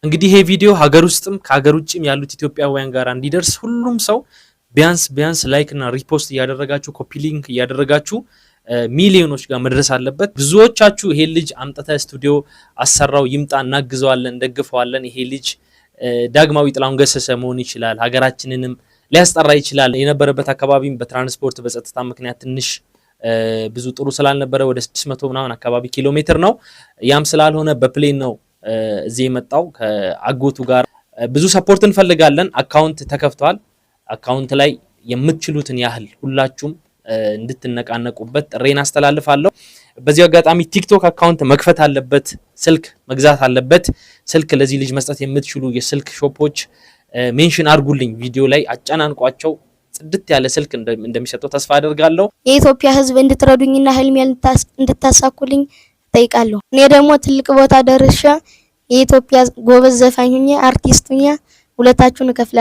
እንግዲህ ይሄ ቪዲዮ ሀገር ውስጥም ከሀገር ውጭም ያሉት ኢትዮጵያውያን ጋር እንዲደርስ ሁሉም ሰው ቢያንስ ላይክ እና ሪፖስት እያደረጋችሁ ኮፒ ሊንክ እያደረጋችሁ ሚሊዮኖች ጋር መድረስ አለበት። ብዙዎቻችሁ ይሄ ልጅ አምጥተ ስቱዲዮ አሰራው ይምጣ እናግዘዋለን ደግፈዋለን ይሄ ልጅ ዳግማዊ ጥላሁን ገሰሰ መሆን ይችላል ሀገራችንንም ሊያስጠራ ይችላል የነበረበት አካባቢም በትራንስፖርት በጸጥታ ምክንያት ትንሽ ብዙ ጥሩ ስላልነበረ ወደ 600 ምናምን አካባቢ ኪሎ ሜትር ነው ያም ስላልሆነ በፕሌን ነው እዚህ የመጣው ከአጎቱ ጋር ብዙ ሰፖርት እንፈልጋለን አካውንት ተከፍቷል አካውንት ላይ የምትችሉትን ያህል ሁላችሁም እንድትነቃነቁበት ጥሬን አስተላልፋለሁ በዚህ አጋጣሚ ቲክቶክ አካውንት መክፈት አለበት ስልክ መግዛት አለበት ስልክ ለዚህ ልጅ መስጠት የምትችሉ የስልክ ሾፖች ሜንሽን አድርጉልኝ ቪዲዮ ላይ አጫናንቋቸው ጽድት ያለ ስልክ እንደሚሰጠው ተስፋ አደርጋለሁ የኢትዮጵያ ህዝብ እንድትረዱኝና ህልሜን እንድታሳኩልኝ ጠይቃለሁ እኔ ደግሞ ትልቅ ቦታ ደርሼ የኢትዮጵያ ጎበዝ ዘፋኝ ሆኜ አርቲስት ሆኜ ሁለታችሁን እከፍላለሁ